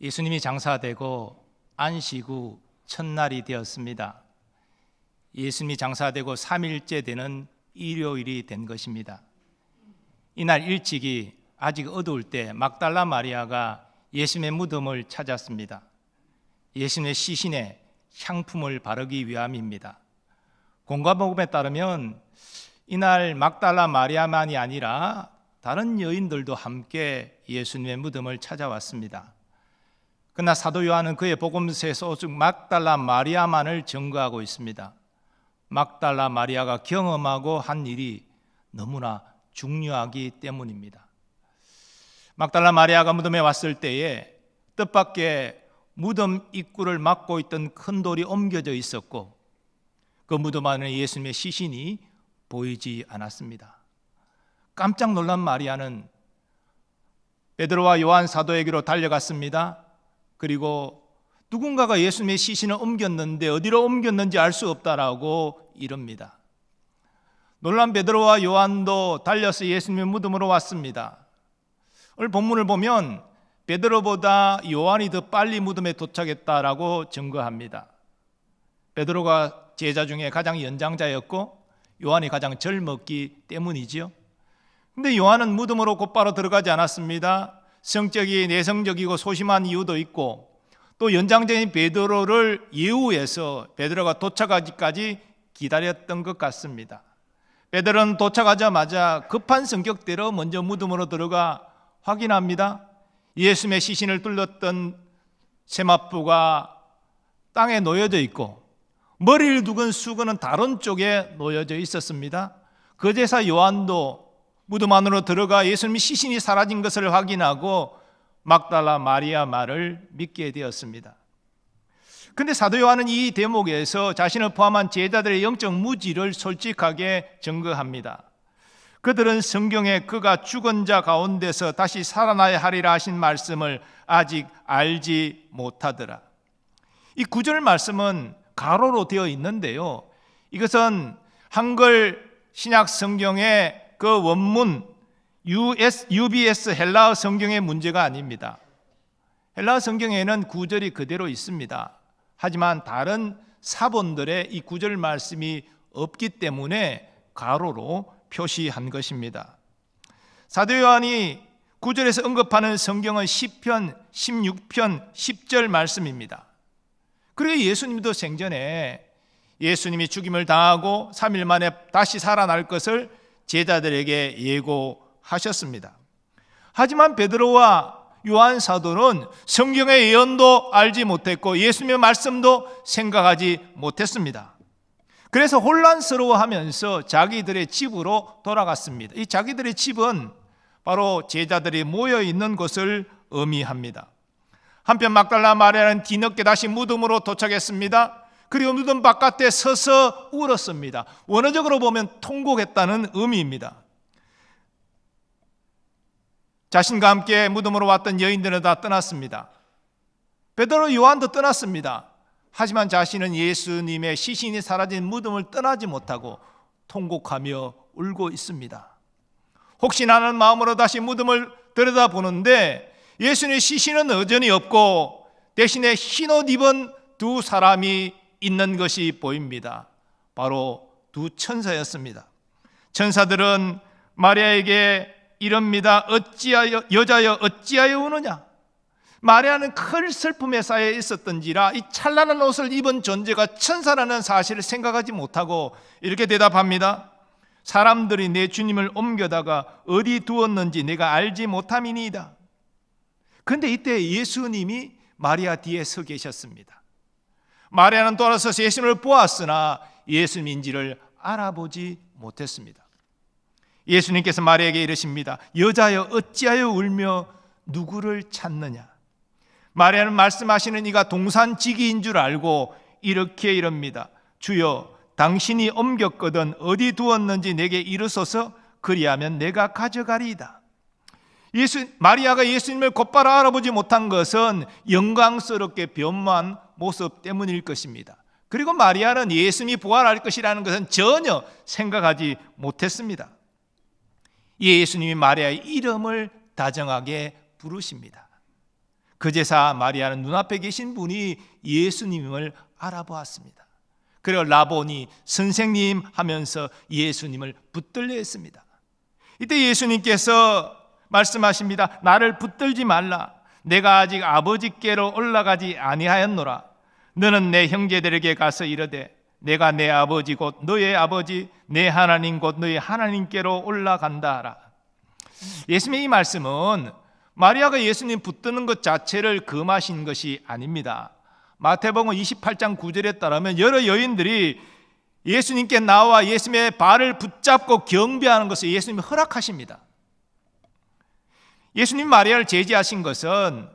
예수님이 장사되고 안식 후 첫날이 되었습니다. 예수님이 장사되고 3일째 되는 일요일이 된 것입니다. 이날 일찍이 아직 어두울 때 막달라 마리아가 예수님의 무덤을 찾았습니다. 예수님의 시신에 향품을 바르기 위함입니다. 공과복음에 따르면 이날 막달라 마리아만이 아니라 다른 여인들도 함께 예수님의 무덤을 찾아왔습니다. 그러나 사도 요한은 그의 복음서에서 오직 막달라 마리아만을 증거하고 있습니다. 막달라 마리아가 경험하고 한 일이 너무나 중요하기 때문입니다. 막달라 마리아가 무덤에 왔을 때에 뜻밖의 무덤 입구를 막고 있던 큰 돌이 옮겨져 있었고 그 무덤 안에 예수님의 시신이 보이지 않았습니다. 깜짝 놀란 마리아는 베드로와 요한 사도에게로 달려갔습니다. 그리고 누군가가 예수님의 시신을 옮겼는데 어디로 옮겼는지 알 수 없다라고 이릅니다. 놀란 베드로와 요한도 달려서 예수님의 무덤으로 왔습니다. 오늘 본문을 보면 베드로보다 요한이 더 빨리 무덤에 도착했다라고 증거합니다. 베드로가 제자 중에 가장 연장자였고 요한이 가장 젊었기 때문이지요. 근데 요한은 무덤으로 곧바로 들어가지 않았습니다. 성격이 내성적이고 소심한 이유도 있고 또 연장자인 베드로를 예우해서 베드로가 도착하기까지 기다렸던 것 같습니다. 베드로는 도착하자마자 급한 성격대로 먼저 무덤으로 들어가 확인합니다. 예수님의 시신을 뚫렸던 세마포가 땅에 놓여져 있고 머리를 두근 수건은 다른 쪽에 놓여져 있었습니다. 거제사 요한도 무덤 안으로 들어가 예수님의 시신이 사라진 것을 확인하고 막달라 마리아 말을 믿게 되었습니다. 그런데 사도 요한은 이 대목에서 자신을 포함한 제자들의 영적 무지를 솔직하게 증거합니다. 그들은 성경에 그가 죽은 자 가운데서 다시 살아나야 하리라 하신 말씀을 아직 알지 못하더라. 이 구절 말씀은 가로로 되어 있는데요, 이것은 한글 신약 성경의 그 원문 UBS 헬라어 성경의 문제가 아닙니다. 헬라어 성경에는 구절이 그대로 있습니다. 하지만 다른 사본들의 이 구절 말씀이 없기 때문에 가로로 표시한 것입니다. 사도 요한이 구절에서 언급하는 성경은 시편 16편 10절 말씀입니다. 그리고 예수님도 생전에 예수님이 죽임을 당하고 3일 만에 다시 살아날 것을 제자들에게 예고하셨습니다. 하지만 베드로와 요한 사도는 성경의 예언도 알지 못했고 예수님의 말씀도 생각하지 못했습니다. 그래서 혼란스러워하면서 자기들의 집으로 돌아갔습니다. 이 자기들의 집은 바로 제자들이 모여 있는 곳을 의미합니다. 한편 막달라 마리아는 뒤늦게 다시 무덤으로 도착했습니다. 그리고 무덤 바깥에 서서 울었습니다. 원어적으로 보면 통곡했다는 의미입니다. 자신과 함께 무덤으로 왔던 여인들은 다 떠났습니다. 베드로 요한도 떠났습니다. 하지만 자신은 예수님의 시신이 사라진 무덤을 떠나지 못하고 통곡하며 울고 있습니다. 혹시나 하는 마음으로 다시 무덤을 들여다보는데 예수님의 시신은 여전히 없고 대신에 흰옷 입은 두 사람이 있는 것이 보입니다. 바로 두 천사였습니다. 천사들은 마리아에게 이럽니다. 여자여 어찌하여 우느냐? 마리아는 큰 슬픔에 쌓여 있었던지라 이 찬란한 옷을 입은 존재가 천사라는 사실을 생각하지 못하고 이렇게 대답합니다. 사람들이 내 주님을 옮겨다가 어디 두었는지 내가 알지 못함이니이다. 그런데 이때 예수님이 마리아 뒤에 서 계셨습니다. 마리아는 돌아서서 예수님을 보았으나 예수님인지를 알아보지 못했습니다. 예수님께서 마리아에게 이르십니다. 여자여 어찌하여 울며 누구를 찾느냐? 마리아는 말씀하시는 이가 동산지기인 줄 알고 이렇게 이릅니다. 주여 당신이 옮겼거든 어디 두었는지 내게 이르소서 그리하면 내가 가져가리이다. 마리아가 예수님을 곧바로 알아보지 못한 것은 영광스럽게 변모한 모습 때문일 것입니다. 그리고 마리아는 예수님이 부활할 것이라는 것은 전혀 생각하지 못했습니다. 예수님이 마리아의 이름을 다정하게 부르십니다. 그제서 마리아는 눈앞에 계신 분이 예수님을 알아보았습니다. 그리고 라보니, 선생님 하면서 예수님을 붙들려 했습니다. 이때 예수님께서 말씀하십니다. 나를 붙들지 말라. 내가 아직 아버지께로 올라가지 아니하였노라. 너는 내 형제들에게 가서 이르되 내가 내 아버지 곧 너의 아버지, 내 하나님 곧 너의 하나님께로 올라간다 하라. 예수님의 이 말씀은 마리아가 예수님 붙드는 것 자체를 금하신 것이 아닙니다. 마태복음 28장 9절에 따르면 여러 여인들이 예수님께 나와 예수님의 발을 붙잡고 경배하는 것을 예수님이 허락하십니다. 예수님 마리아를 제지하신 것은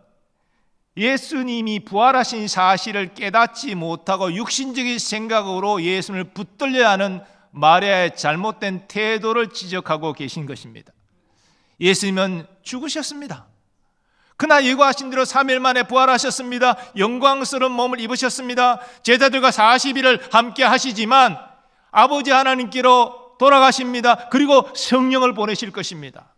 예수님이 부활하신 사실을 깨닫지 못하고 육신적인 생각으로 예수님을 붙들려야 하는 마리아의 잘못된 태도를 지적하고 계신 것입니다. 예수님은 죽으셨습니다. 그날 예고하신 대로 3일 만에 부활하셨습니다. 영광스러운 몸을 입으셨습니다. 제자들과 40일을 함께 하시지만 아버지 하나님께로 돌아가십니다. 그리고 성령을 보내실 것입니다.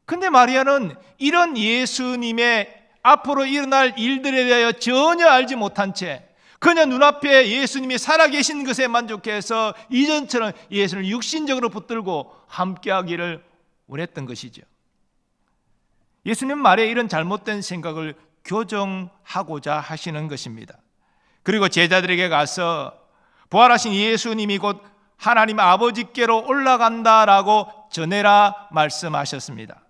근데 마리아는 이런 예수님의 앞으로 일어날 일들에 대하여 전혀 알지 못한 채 그냥 눈앞에 예수님이 살아계신 것에 만족해서 이전처럼 예수를 육신적으로 붙들고 함께하기를 원했던 것이죠. 예수님 말에 이런 잘못된 생각을 교정하고자 하시는 것입니다. 그리고 제자들에게 가서 부활하신 예수님이 곧 하나님 아버지께로 올라간다라고 전해라 말씀하셨습니다.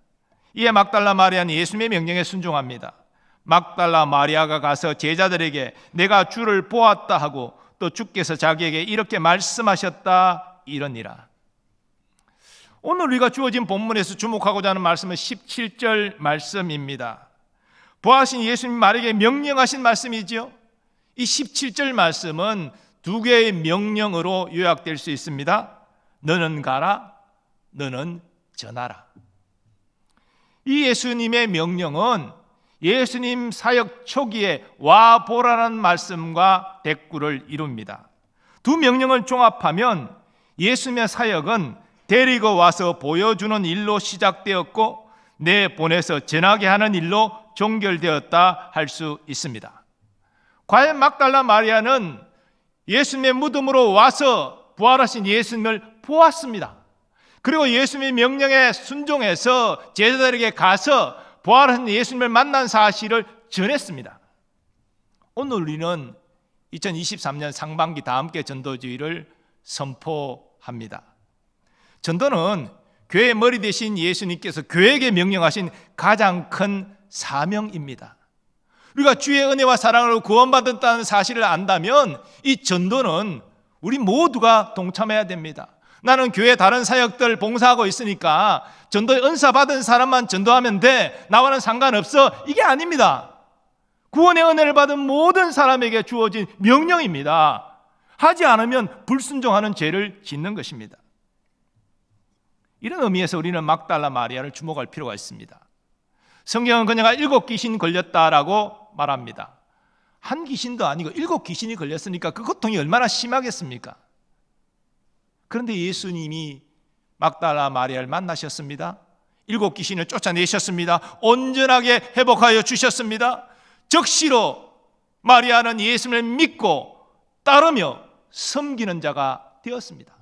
이에 막달라 마리아는 예수님의 명령에 순종합니다. 막달라 마리아가 가서 제자들에게 내가 주를 보았다 하고 또 주께서 자기에게 이렇게 말씀하셨다 이러니라. 오늘 우리가 주어진 본문에서 주목하고자 하는 말씀은 17절 말씀입니다. 부활하신 예수님 말에게 명령하신 말씀이지요. 이 17절 말씀은 두 개의 명령으로 요약될 수 있습니다. 너는 가라, 너는 전하라. 이 예수님의 명령은 예수님 사역 초기에 와 보라는 말씀과 대꾸를 이룹니다. 두 명령을 종합하면 예수님의 사역은 데리고 와서 보여주는 일로 시작되었고 내보내서 전하게 하는 일로 종결되었다 할 수 있습니다. 과연 막달라 마리아는 예수님의 무덤으로 와서 부활하신 예수님을 보았습니다. 그리고 예수님의 명령에 순종해서 제자들에게 가서 부활하신 예수님을 만난 사실을 전했습니다. 오늘 우리는 2023년 상반기 다함께 전도주의를 선포합니다. 전도는 교회의 머리 대신 예수님께서 교회에게 명령하신 가장 큰 사명입니다. 우리가 주의 은혜와 사랑으로 구원받았다는 사실을 안다면 이 전도는 우리 모두가 동참해야 됩니다. 나는 교회 다른 사역들 봉사하고 있으니까 전도의 은사 받은 사람만 전도하면 돼, 나와는 상관없어, 이게 아닙니다. 구원의 은혜를 받은 모든 사람에게 주어진 명령입니다. 하지 않으면 불순종하는 죄를 짓는 것입니다. 이런 의미에서 우리는 막달라 마리아를 주목할 필요가 있습니다. 성경은 그녀가 7 귀신 걸렸다라고 말합니다. 한 귀신도 아니고 7 귀신이 걸렸으니까 그 고통이 얼마나 심하겠습니까? 그런데 예수님이 막달라 마리아를 만나셨습니다. 7 귀신을 쫓아내셨습니다. 온전하게 회복하여 주셨습니다. 적시로 마리아는 예수님을 믿고 따르며 섬기는 자가 되었습니다.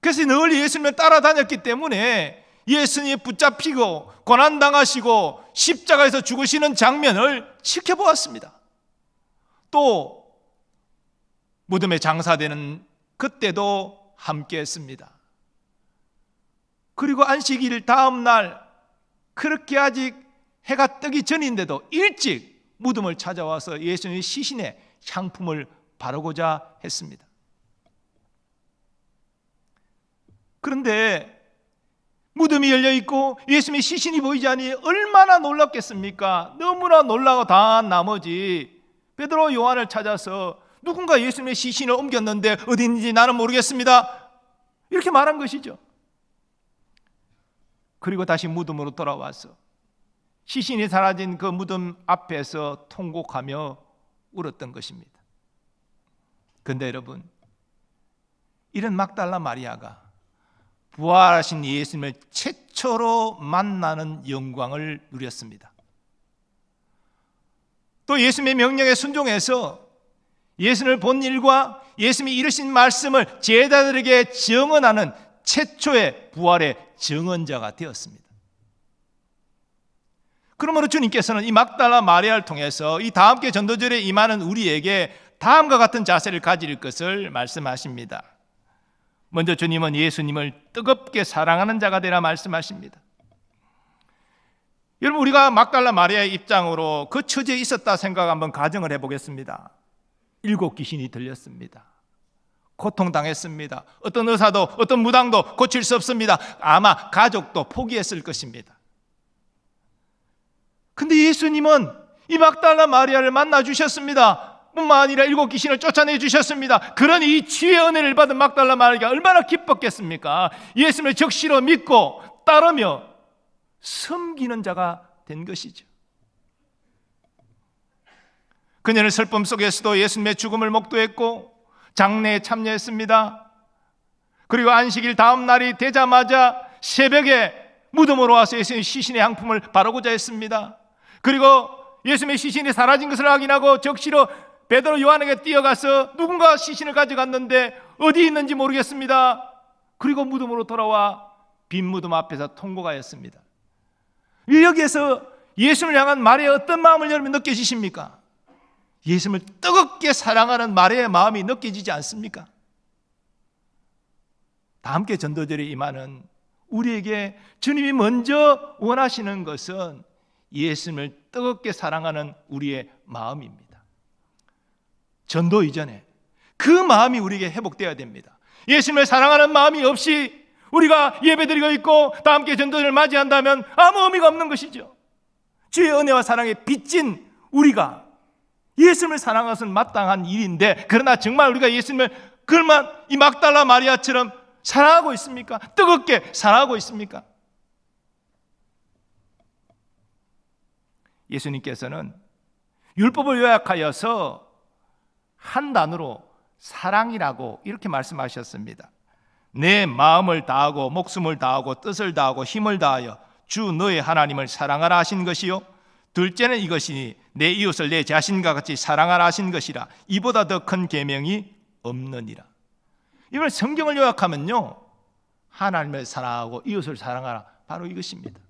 그래서 늘 예수님을 따라다녔기 때문에 예수님이 붙잡히고 고난당하시고 십자가에서 죽으시는 장면을 지켜보았습니다. 또 무덤에 장사되는 그때도 함께했습니다. 그리고 안식일 다음 날 그렇게 아직 해가 뜨기 전인데도 일찍 무덤을 찾아와서 예수님의 시신에 향품을 바르고자 했습니다. 그런데 무덤이 열려있고 예수님의 시신이 보이지 않으니 얼마나 놀랍겠습니까? 너무나 놀라고 당한 나머지 베드로 요한을 찾아서 누군가 예수님의 시신을 옮겼는데 어디 있는지 나는 모르겠습니다, 이렇게 말한 것이죠. 그리고 다시 무덤으로 돌아와서 시신이 사라진 그 무덤 앞에서 통곡하며 울었던 것입니다. 그런데 여러분, 이런 막달라 마리아가 부활하신 예수님을 최초로 만나는 영광을 누렸습니다. 또 예수님의 명령에 순종해서 예수님을 본 일과 예수님이 이루신 말씀을 제자들에게 증언하는 최초의 부활의 증언자가 되었습니다. 그러므로 주님께서는 이 막달라 마리아를 통해서 이 다함께 전도절에 임하는 우리에게 다음과 같은 자세를 가질 것을 말씀하십니다. 먼저 주님은 예수님을 뜨겁게 사랑하는 자가 되라 말씀하십니다. 여러분, 우리가 막달라 마리아의 입장으로 그 처지에 있었다 생각 한번 가정을 해보겠습니다. 7 귀신이 들렸습니다. 고통당했습니다. 어떤 의사도 어떤 무당도 고칠 수 없습니다. 아마 가족도 포기했을 것입니다. 근데 예수님은 이 막달라 마리아를 만나 주셨습니다. 뿐만 아니라 7 귀신을 쫓아내 주셨습니다. 그러니 이 치유의 은혜를 받은 막달라 마리아가 얼마나 기뻤겠습니까? 예수님을 적시로 믿고 따르며 섬기는 자가 된 것이죠. 그녀는 슬픔 속에서도 예수님의 죽음을 목도했고 장례에 참여했습니다. 그리고 안식일 다음 날이 되자마자 새벽에 무덤으로 와서 예수님의 시신의 향품을 바르고자 했습니다. 그리고 예수님의 시신이 사라진 것을 확인하고 적시로 베드로 요한에게 뛰어가서 누군가 시신을 가져갔는데 어디 있는지 모르겠습니다. 그리고 무덤으로 돌아와 빈 무덤 앞에서 통곡하였습니다. 여기에서 예수님을 향한 마리아의 어떤 마음을 여러분 느껴지십니까? 예수님을 뜨겁게 사랑하는 마리아의 마음이 느껴지지 않습니까? 다 함께 전도절에 임하는 우리에게 주님이 먼저 원하시는 것은 예수님을 뜨겁게 사랑하는 우리의 마음입니다. 전도 이전에 그 마음이 우리에게 회복되어야 됩니다. 예수님을 사랑하는 마음이 없이 우리가 예배드리고 있고 다 함께 전도절을 맞이한다면 아무 의미가 없는 것이죠. 주의 은혜와 사랑에 빚진 우리가 예수님을 사랑하는 것은 마땅한 일인데, 그러나 정말 우리가 예수님을 그만 이 막달라 마리아처럼 사랑하고 있습니까? 뜨겁게 사랑하고 있습니까? 예수님께서는 율법을 요약하여서 한 단어로 사랑이라고 이렇게 말씀하셨습니다. 내 마음을 다하고 목숨을 다하고 뜻을 다하고 힘을 다하여 주 너의 하나님을 사랑하라 하신 것이요, 둘째는 이것이니 내 이웃을 내 자신과 같이 사랑하라 하신 것이라. 이보다 더 큰 계명이 없느니라. 이걸 성경을 요약하면요, 하나님을 사랑하고 이웃을 사랑하라, 바로 이것입니다.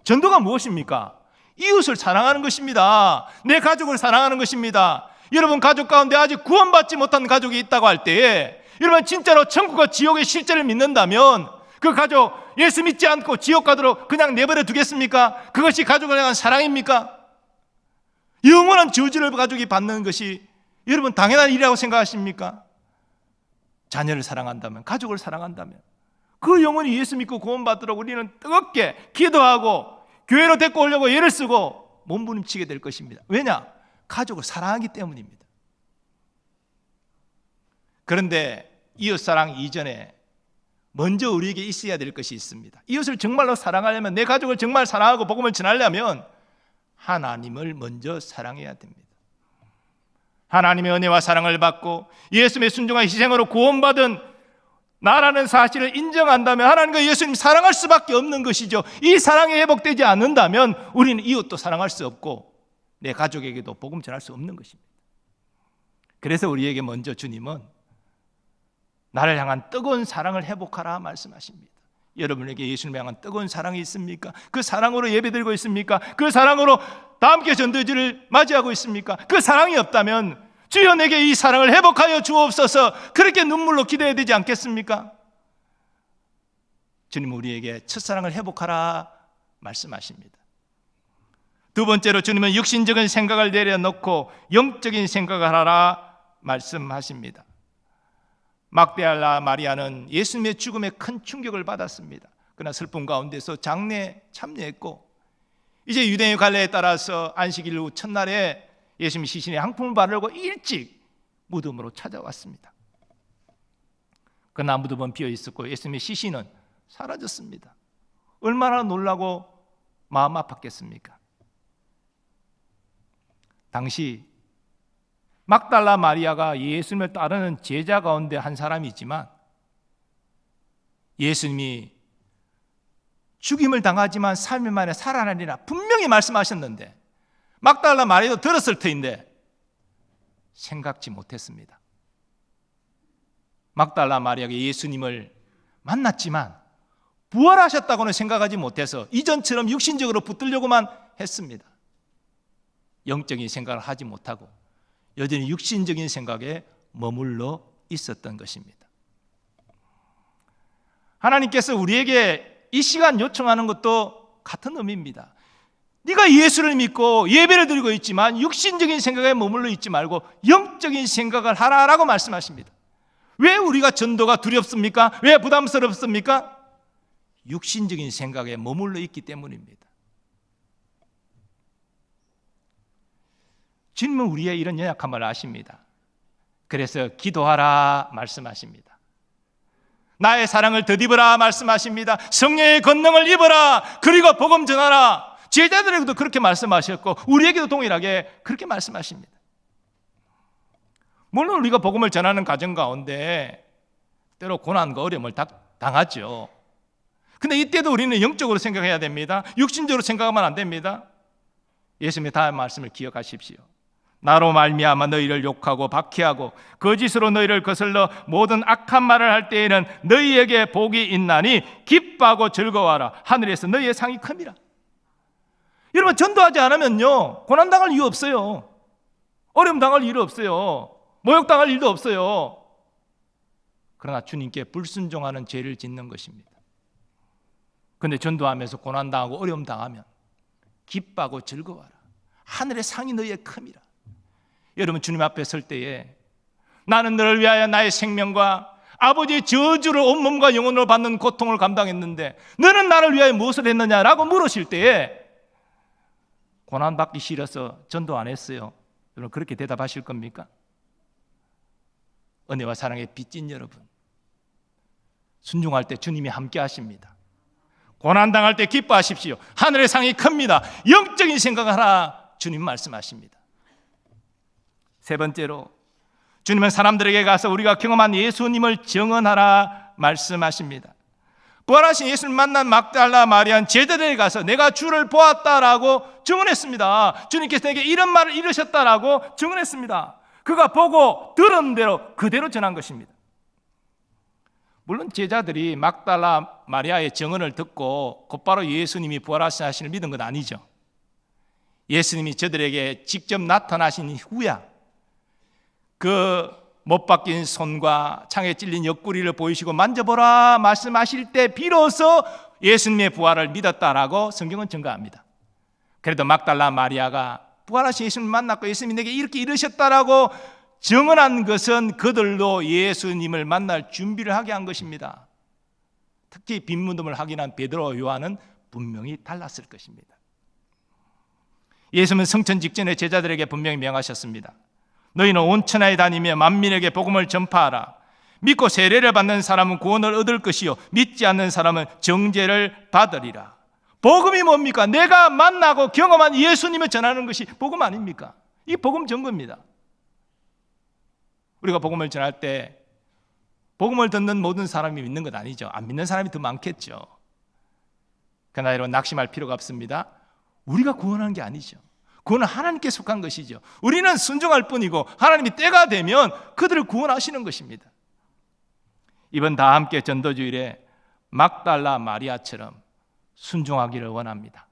전도가 무엇입니까? 이웃을 사랑하는 것입니다. 내 가족을 사랑하는 것입니다. 여러분 가족 가운데 아직 구원받지 못한 가족이 있다고 할 때에 여러분 진짜로 천국과 지옥의 실제를 믿는다면 그 가족 예수 믿지 않고 지옥 가도록 그냥 내버려 두겠습니까? 그것이 가족을 향한 사랑입니까? 영원한 저주를 가족이 받는 것이 여러분 당연한 일이라고 생각하십니까? 자녀를 사랑한다면, 가족을 사랑한다면 그 영혼이 예수 믿고 구원받도록 우리는 뜨겁게 기도하고 교회로 데리고 오려고 애를 쓰고 몸부림치게 될 것입니다. 왜냐? 가족을 사랑하기 때문입니다. 그런데 이웃사랑 이전에 먼저 우리에게 있어야 될 것이 있습니다. 이웃을 정말로 사랑하려면, 내 가족을 정말 사랑하고 복음을 전하려면 하나님을 먼저 사랑해야 됩니다. 하나님의 은혜와 사랑을 받고 예수님의 순종한 희생으로 구원받은 나라는 사실을 인정한다면 하나님과 예수님 사랑할 수밖에 없는 것이죠. 이 사랑이 회복되지 않는다면 우리는 이웃도 사랑할 수 없고 내 가족에게도 복음 전할 수 없는 것입니다. 그래서 우리에게 먼저 주님은 나를 향한 뜨거운 사랑을 회복하라 말씀하십니다. 여러분에게 예수님을 향한 뜨거운 사랑이 있습니까? 그 사랑으로 예배드리고 있습니까? 그 사랑으로 다 함께 전도주를 맞이하고 있습니까? 그 사랑이 없다면 주여 내게 이 사랑을 회복하여 주옵소서, 그렇게 눈물로 기도해야 되지 않겠습니까? 주님 우리에게 첫사랑을 회복하라 말씀하십니다. 두 번째로 주님은 육신적인 생각을 내려놓고 영적인 생각을 하라 말씀하십니다. 막달라 마리아는 예수님의 죽음에 큰 충격을 받았습니다. 그러나 슬픔 가운데서 장례에 참여했고 이제 유대인의 관례에 따라서 안식일 후 첫날에 예수님 시신에 향품을 바르고 일찍 무덤으로 찾아왔습니다. 그러나 무덤은 비어 있었고 예수님의 시신은 사라졌습니다. 얼마나 놀라고 마음 아팠겠습니까? 당시 막달라 마리아가 예수님을 따르는 제자 가운데 한 사람이지만 예수님이 죽임을 당하지만 3일 만에 살아나리라 분명히 말씀하셨는데 막달라 마리아도 들었을 터인데 생각지 못했습니다. 막달라 마리아가 예수님을 만났지만 부활하셨다고는 생각하지 못해서 이전처럼 육신적으로 붙들려고만 했습니다. 영적인 생각을 하지 못하고 여전히 육신적인 생각에 머물러 있었던 것입니다. 하나님께서 우리에게 이 시간 요청하는 것도 같은 의미입니다. 네가 예수를 믿고 예배를 드리고 있지만 육신적인 생각에 머물러 있지 말고 영적인 생각을 하라라고 말씀하십니다. 왜 우리가 전도가 두렵습니까? 왜 부담스럽습니까? 육신적인 생각에 머물러 있기 때문입니다. 주님은 우리의 이런 연약함을 아십니다. 그래서 기도하라 말씀하십니다. 나의 사랑을 덧입으라 말씀하십니다. 성령의 권능을 입어라. 그리고 복음 전하라. 제자들에게도 그렇게 말씀하셨고 우리에게도 동일하게 그렇게 말씀하십니다. 물론 우리가 복음을 전하는 과정 가운데 때로 고난과 어려움을 당하죠. 근데 이때도 우리는 영적으로 생각해야 됩니다. 육신적으로 생각하면 안 됩니다. 예수님의 다음 말씀을 기억하십시오. 나로 말미암아 너희를 욕하고 박해하고 거짓으로 너희를 거슬러 모든 악한 말을 할 때에는 너희에게 복이 있나니 기뻐하고 즐거워하라. 하늘에서 너희의 상이 큽니다. 여러분, 전도하지 않으면요 고난당할 이유 없어요. 어려움 당할 일도 없어요. 모욕당할 일도 없어요. 그러나 주님께 불순종하는 죄를 짓는 것입니다. 그런데 전도하면서 고난당하고 어려움 당하면 기뻐하고 즐거워하라. 하늘의 상이 너희의 큼이라. 여러분, 주님 앞에 설 때에 나는 너를 위하여 나의 생명과 아버지의 저주를 온몸과 영혼으로 받는 고통을 감당했는데 너는 나를 위하여 무엇을 했느냐라고 물으실 때에 고난받기 싫어서 전도 안 했어요. 여러분, 그렇게 대답하실 겁니까? 은혜와 사랑의 빚진 여러분, 순종할 때 주님이 함께 하십니다. 고난당할 때 기뻐하십시오. 하늘의 상이 큽니다. 영적인 생각을 하라 주님 말씀하십니다. 세 번째로 주님은 사람들에게 가서 우리가 경험한 예수님을 증언하라 말씀하십니다. 부활하신 예수를 만난 막달라 마리아는 제자들에게 가서 내가 주를 보았다라고 증언했습니다. 주님께서 내게 이런 말을 이루셨다라고 증언했습니다. 그가 보고 들은 대로 그대로 전한 것입니다. 물론 제자들이 막달라 마리아의 증언을 듣고 곧바로 예수님이 부활하신 하신을 믿은 건 아니죠. 예수님이 저들에게 직접 나타나신 후야 그 못 박힌 손과 창에 찔린 옆구리를 보이시고 만져보라 말씀하실 때 비로소 예수님의 부활을 믿었다라고 성경은 증거합니다. 그래도 막달라 마리아가 부활하신 예수님을 만났고 예수님이 내게 이렇게 이르셨다라고 증언한 것은 그들도 예수님을 만날 준비를 하게 한 것입니다. 특히 빈무덤을 확인한 베드로와 요한은 분명히 달랐을 것입니다. 예수님은 성천 직전에 제자들에게 분명히 명하셨습니다. 너희는 온 천하에 다니며 만민에게 복음을 전파하라. 믿고 세례를 받는 사람은 구원을 얻을 것이요 믿지 않는 사람은 정죄를 받으리라. 복음이 뭡니까? 내가 만나고 경험한 예수님을 전하는 것이 복음 아닙니까? 이 복음 전거입니다. 우리가 복음을 전할 때 복음을 듣는 모든 사람이 믿는 것 아니죠. 안 믿는 사람이 더 많겠죠. 그러나 여러분, 낙심할 필요가 없습니다. 우리가 구원하는 게 아니죠. 구원은 하나님께 속한 것이죠. 우리는 순종할 뿐이고 하나님이 때가 되면 그들을 구원하시는 것입니다. 이번 다 함께 전도주일에 막달라 마리아처럼 순종하기를 원합니다.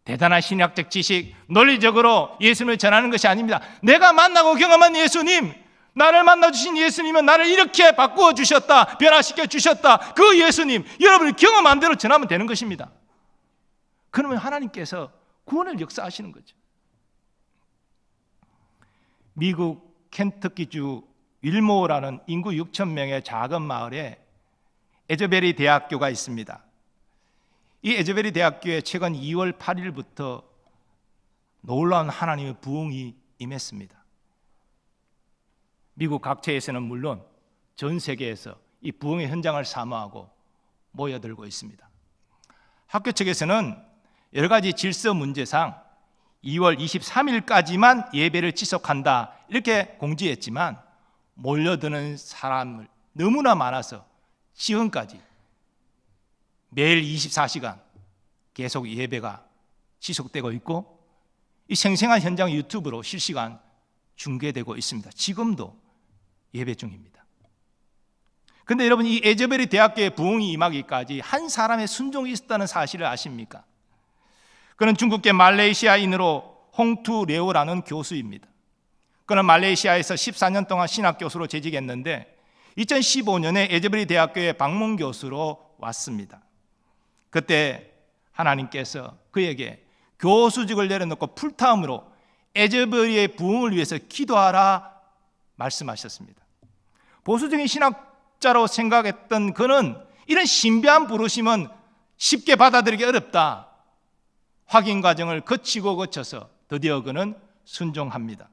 대단한 신학적 지식, 논리적으로 예수님을 전하는 것이 아닙니다. 내가 만나고 경험한 예수님, 나를 만나주신 예수님은 나를 이렇게 바꾸어 주셨다, 변화시켜 주셨다. 그 예수님, 여러분이 경험한 대로 전하면 되는 것입니다. 그러면 하나님께서 구원을 역사하시는 거죠. 미국 켄터키주 윌모어라는 인구 6,000명의 작은 마을에 에저베리 대학교가 있습니다. 이 에저베리 대학교에 최근 2월 8일부터 놀라운 하나님의 부흥이 임했습니다. 미국 각처에서는 물론 전 세계에서 이 부흥의 현장을 사모하고 모여들고 있습니다. 학교 측에서는 여러 가지 질서 문제상 2월 23일까지만 예배를 지속한다 이렇게 공지했지만 몰려드는 사람을 너무나 많아서 지금까지 매일 24시간 계속 예배가 지속되고 있고 이 생생한 현장 유튜브로 실시간 중계되고 있습니다. 지금도 예배 중입니다. 그런데 여러분, 이 에제벨이 대학교에 부흥이 임하기까지 한 사람의 순종이 있었다는 사실을 아십니까? 그는 중국계 말레이시아인으로 홍투 레오라는 교수입니다. 그는 말레이시아에서 14년 동안 신학 교수로 재직했는데 2015년에 에제벨이 대학교에 방문 교수로 왔습니다. 그때 하나님께서 그에게 교수직을 내려놓고 풀타임으로 에제벨의 부흥을 위해서 기도하라 말씀하셨습니다. 보수적인 신학자로 생각했던 그는 이런 신비한 부르심은 쉽게 받아들이기 어렵다. 확인 과정을 거쳐서 드디어 그는 순종합니다.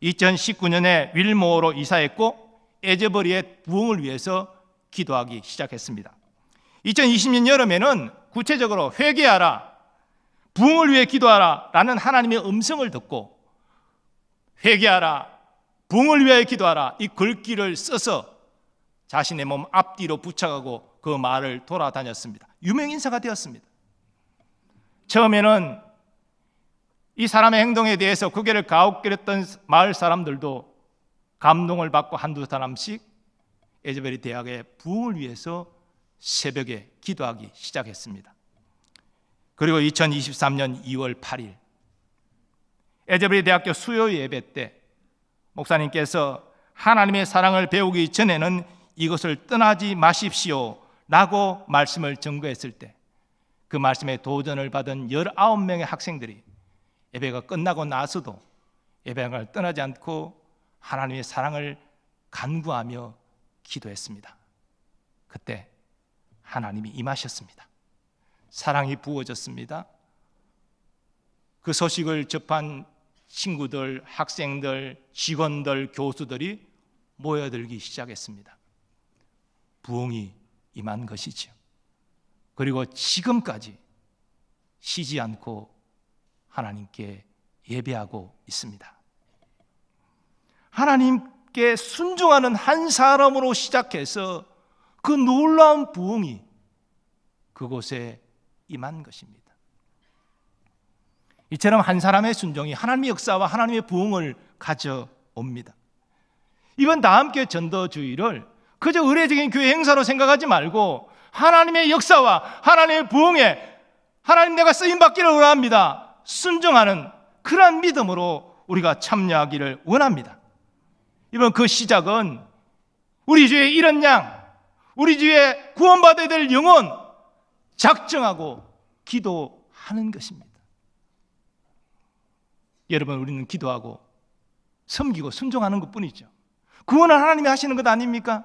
2019년에 윌모어로 이사했고 에제벨의 부흥을 위해서 기도하기 시작했습니다. 2020년 여름에는 구체적으로 회개하라, 부흥을 위해 기도하라 라는 하나님의 음성을 듣고 회개하라, 부흥을 위하여 기도하라 이 글귀를 써서 자신의 몸 앞뒤로 붙여가고 그 마을을 돌아다녔습니다. 유명인사가 되었습니다. 처음에는 이 사람의 행동에 대해서 고개를 가웃거렸던 마을 사람들도 감동을 받고 한두 사람씩 에제벨이 대학의 부흥을 위해서 새벽에 기도하기 시작했습니다. 그리고 2023년 2월 8일 에제벨이 대학교 수요 예배 때 목사님께서 하나님의 사랑을 배우기 전에는 이것을 떠나지 마십시오 라고 말씀을 전거했을 때 그 말씀에 도전을 받은 19명의 학생들이 예배가 끝나고 나서도 예배를 떠나지 않고 하나님의 사랑을 간구하며 기도했습니다. 그때 하나님이 임하셨습니다. 사랑이 부어졌습니다. 그 소식을 접한 친구들, 학생들, 직원들, 교수들이 모여들기 시작했습니다. 부흥이 임한 것이죠. 그리고 지금까지 쉬지 않고 하나님께 예배하고 있습니다. 하나님께 순종하는 한 사람으로 시작해서 그 놀라운 부흥이 그곳에 임한 것입니다. 이처럼 한 사람의 순종이 하나님의 역사와 하나님의 부흥을 가져옵니다. 이번 다함교회 전도주의를 그저 의례적인 교회 행사로 생각하지 말고 하나님의 역사와 하나님의 부흥에 하나님 내가 쓰임받기를 원합니다. 순종하는 그러한 믿음으로 우리가 참여하기를 원합니다. 이번 그 시작은 우리 주의 이런 양, 우리 주의 구원받아야 될 영혼 작정하고 기도하는 것입니다. 여러분, 우리는 기도하고 섬기고 순종하는 것뿐이죠. 구원은 하나님이 하시는 것 아닙니까?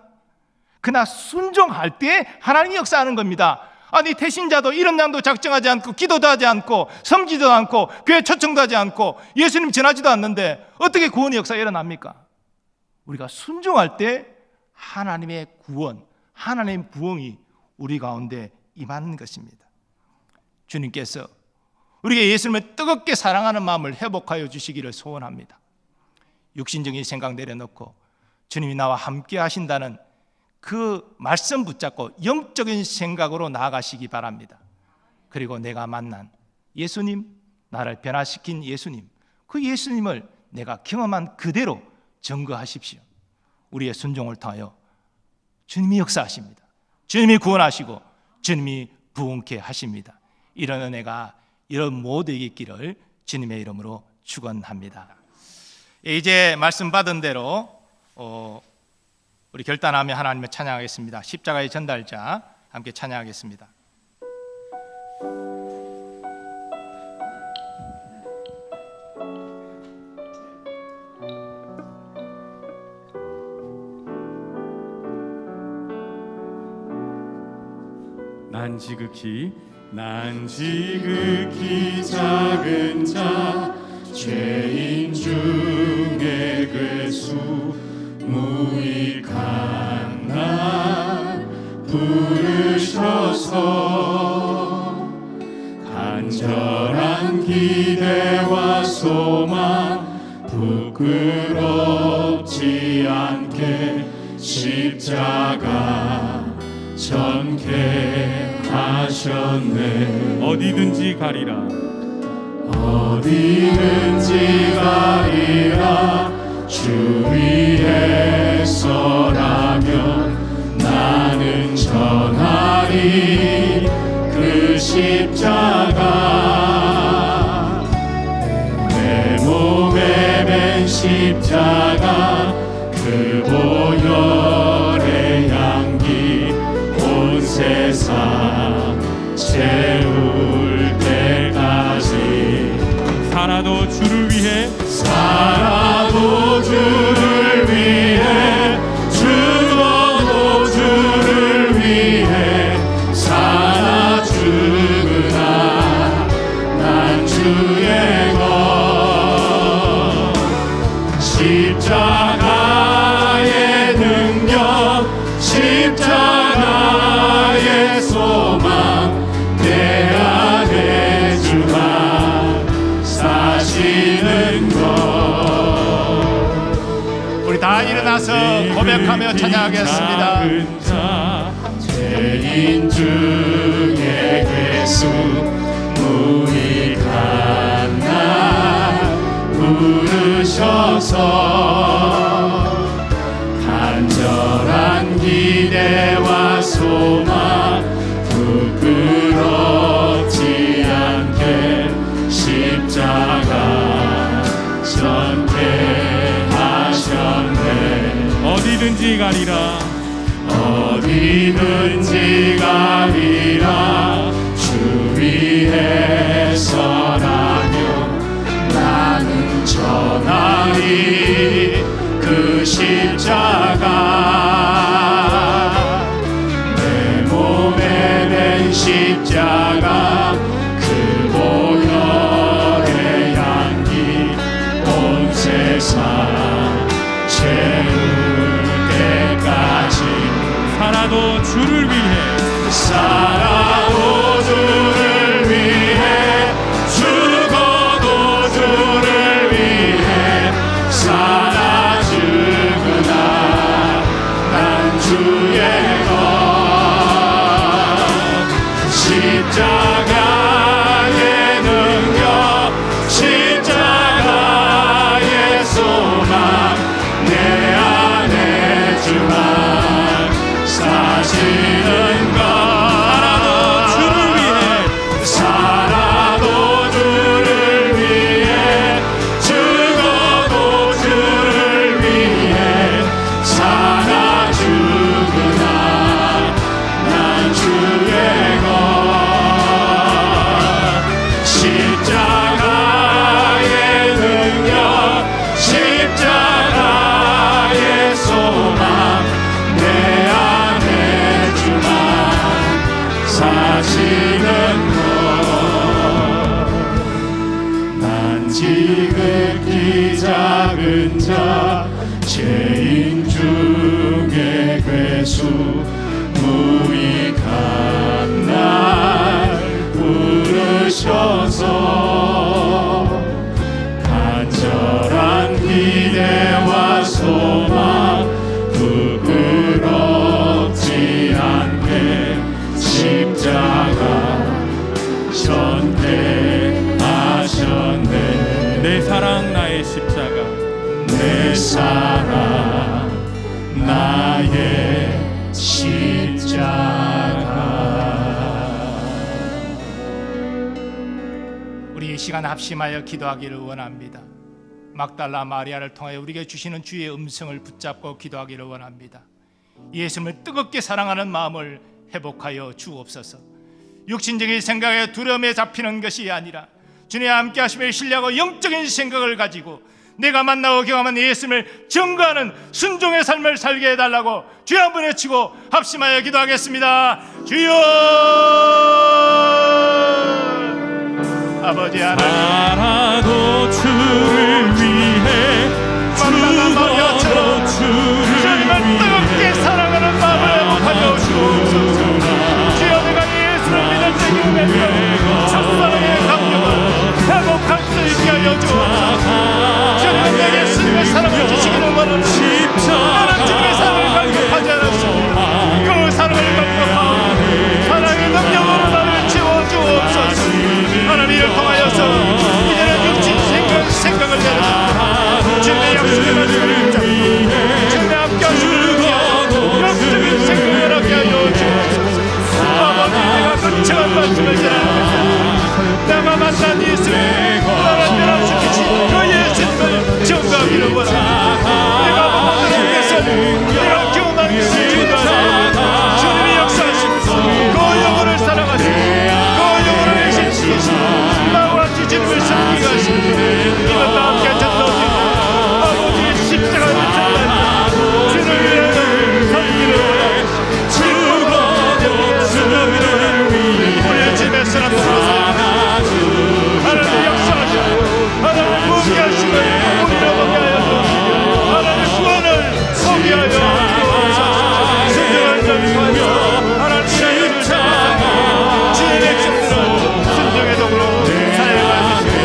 그러나 순종할 때 하나님이 역사하는 겁니다. 아니, 태신자도 이런 양도 작정하지 않고 기도도 하지 않고 섬기지도 않고 교회 초청도 하지 않고 예수님 전하지도 않는데 어떻게 구원의 역사가 일어납니까? 우리가 순종할 때 하나님의 구원, 하나님의 부흥이 우리 가운데 임하는 것입니다. 주님께서 우리에게 예수님을 뜨겁게 사랑하는 마음을 회복하여 주시기를 소원합니다. 육신적인 생각 내려놓고 주님이 나와 함께 하신다는 그 말씀 붙잡고 영적인 생각으로 나아가시기 바랍니다. 그리고 내가 만난 예수님, 나를 변화시킨 예수님, 그 예수님을 내가 경험한 그대로 증거하십시오. 우리의 순종을 통하여 주님이 역사하십니다. 주님이 구원하시고 주님이 부흥케 하십니다. 이런 은혜가 이런 모두에게 있기를 주님의 이름으로 축원합니다. 이제 말씀 받은 대로 우리 결단하며 하나님을 찬양하겠습니다. 십자가의 전달자 함께 찬양하겠습니다. 난 지극히 작은 자 죄인 중에 괴수 무익한 나 부르셔서 간절한 기대와 소망 부끄럽지 않게 십자가 전케 하셨네. 어디든지 가리라. 어디든지 어디든지 가리라. 주 위에 서라면 나는 전하리 그 십자가. 내 몸에 맨 십자가 그 보혈의 향기 온 세상 채울 때까지. 살아도 주를 위해 살아도 주를 위해 죽어도 주를 위해 살아 죽으나 난 주의 것. 십자가의 능력 십자가의 소망 내 안에 주가 사시는 것. 우리 다 일어나서 고백하며 찬양하겠습니다. 죄인 중에 괴수 무익한 날 부르셔서 간절한 기대와 소망 부끄럽지 않게 십자가 전개하셨네. 어디든지 가리라. 어디든지 가리라. 주 위에 서라면 나는 전하리 그 십자가. 내 몸에 맨 십자가 그 보혈의 향기 온 세상 채울 때까지. 살아도 주를 위해 살아도 주를 위해 죽어도 주를 위해 살아 죽으나 난 주의 것. 십자가의 능력 십자가의 소망 내 안에 주가 사시는 것. 살아도 주를 위해 죽어도 주를 위해 살아 죽으나 난 주의 것. 십자가의 능력 십자가의 소망 내 안에 주만 사시는 것. 난 지극히 작은 자 죄인 중에 괴수 무익한 날 부르셔서 간절한 기대와 소망 부끄럽지 않게 십자가 전개하셨네. 내 사랑 나의 십자가. 내 사랑 나의 십자가. 우리 이 시간 합심하여 기도하기를 원합니다. 막달라 마리아를 통하여 우리에게 주시는 주의 음성을 붙잡고 기도하기를 원합니다. 예수님을 뜨겁게 사랑하는 마음을 회복하여 주옵소서. 육신적인 생각에 두려움에 잡히는 것이 아니라 주님과 함께 하심을 신뢰하고 영적인 생각을 가지고 내가 만나고 경험한 예수님을 증거하는 순종의 삶을 살게 해달라고 주여 한번 외치고 합심하여 기도하겠습니다. 주여 아버지 하나님, 살아도 주를 위해 죽어도 주를 주님을 뜨겁게 위해 사랑하는 마음을 회복하여 주옵소서. 주여 내가 예수를 믿을 때 경험했던 첫사랑의 감격을 회복할 수 있게 하여 주옵소서. 주님은 내게 예수님의 사랑을 주시기를 원합니다. 나는 주님의 사랑을 감격하지 않았습니다. 그 사랑을 감격하고 사랑의 능력으로 나를 채워주옵소서. 하나님을 통하여서 이제는 말씀을 전하는 내가 만난 예수 나를 변화시키신 그 예수님을 증거하기를 원합니다. 내가 만난 것은 내가 경험한 것을 증거하는 주님이 역사하시면서 그 영혼을 사랑하시고 그 영혼을 내시면서 나와 같이 주님을 섬기게 하시고 이것과 함께 전도하시고 아버지의 십자가를 전달하시고 주를 위하여 섬기는 우리의 집에 사람들을 하나님 역사하시고 하나님 포기하시고 우리를 포기하여 주시고 하나님 구원을 포기하여 주옵소서. 순종한 자를 하나님의 일을 사랑하시고 주의 백성들은 순종의 도구로 사용하여 주시고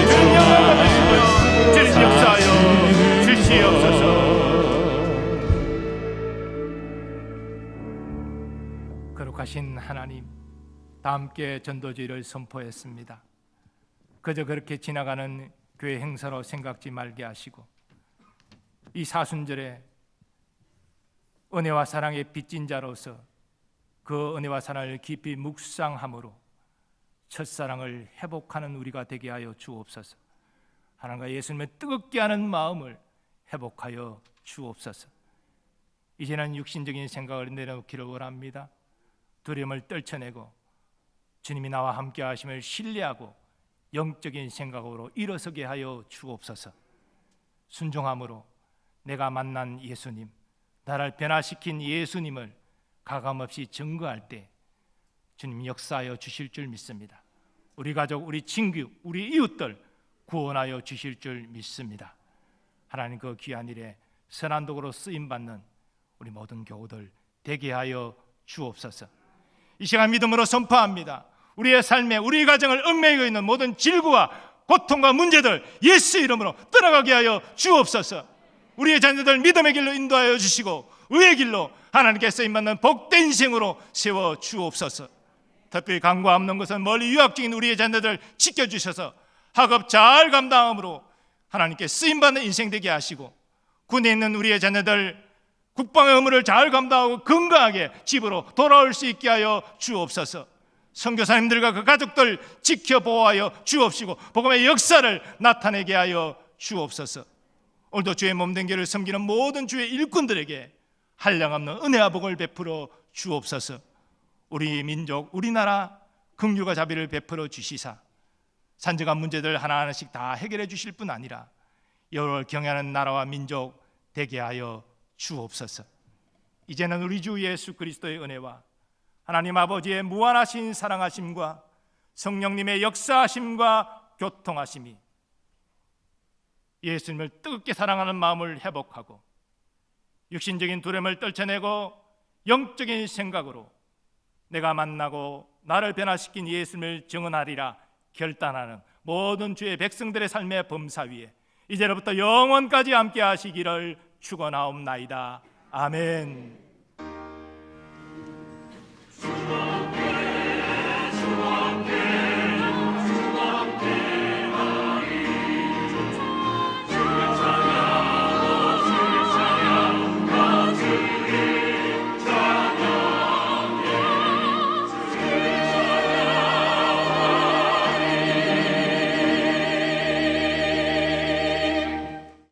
주님 영광 받으시며 주님 역사하여 주시옵소서. 거룩하신 하나님, 다 함께 전도주의를 선포했습니다. 그저 그렇게 지나가는 교회 행사로 생각지 말게 하시고 이 사순절에 은혜와 사랑의 빚진 자로서 그 은혜와 사랑을 깊이 묵상함으로 첫사랑을 회복하는 우리가 되게 하여 주옵소서. 하나님과 예수님을 뜨겁게 하는 마음을 회복하여 주옵소서. 이제는 육신적인 생각을 내려놓기를 원합니다. 두려움을 떨쳐내고 주님이 나와 함께 하심을 신뢰하고 영적인 생각으로 일어서게 하여 주옵소서. 순종함으로 내가 만난 예수님, 나를 변화시킨 예수님을 가감없이 증거할 때 주님 역사하여 주실 줄 믿습니다. 우리 가족, 우리 친구, 우리 이웃들 구원하여 주실 줄 믿습니다. 하나님 그 귀한 일에 선한 도구로 쓰임받는 우리 모든 교우들 되게 하여 주옵소서. 이 시간 믿음으로 선포합니다. 우리의 삶에 우리 가정을 얽매이고 있는 모든 질구와 고통과 문제들 예수 이름으로 떠나가게 하여 주옵소서. 우리의 자녀들 믿음의 길로 인도하여 주시고 의의 길로 하나님께 쓰임받는 복된 인생으로 세워 주옵소서. 특별히 강과 없는 것은 멀리 유학 중인 우리의 자녀들 지켜주셔서 학업 잘 감당함으로 하나님께 쓰임받는 인생 되게 하시고 군에 있는 우리의 자녀들 국방의 의무를 잘 감당하고 건강하게 집으로 돌아올 수 있게 하여 주옵소서. 선교사님들과 그 가족들 지켜보호하여 주옵시고 복음의 역사를 나타내게 하여 주옵소서. 오늘도 주의 몸된 교회를 섬기는 모든 주의 일꾼들에게 한량없는 은혜와 복을 베풀어 주옵소서. 우리 민족, 우리나라 긍휼과 자비를 베풀어 주시사 산적한 문제들 하나하나씩 다 해결해 주실 뿐 아니라 여호와를 경외하는 나라와 민족 되게 하여 주옵소서. 이제는 우리 주 예수 그리스도의 은혜와 하나님 아버지의 무한하신 사랑하심과 성령님의 역사하심과 교통하심이 예수님을 뜨겁게 사랑하는 마음을 회복하고 육신적인 두려움을 떨쳐내고 영적인 생각으로 내가 만나고 나를 변화시킨 예수님을 증언하리라 결단하는 모든 주의 백성들의 삶의 범사 위에 이제로부터 영원까지 함께 하시기를 축원하옵나이다. 아멘.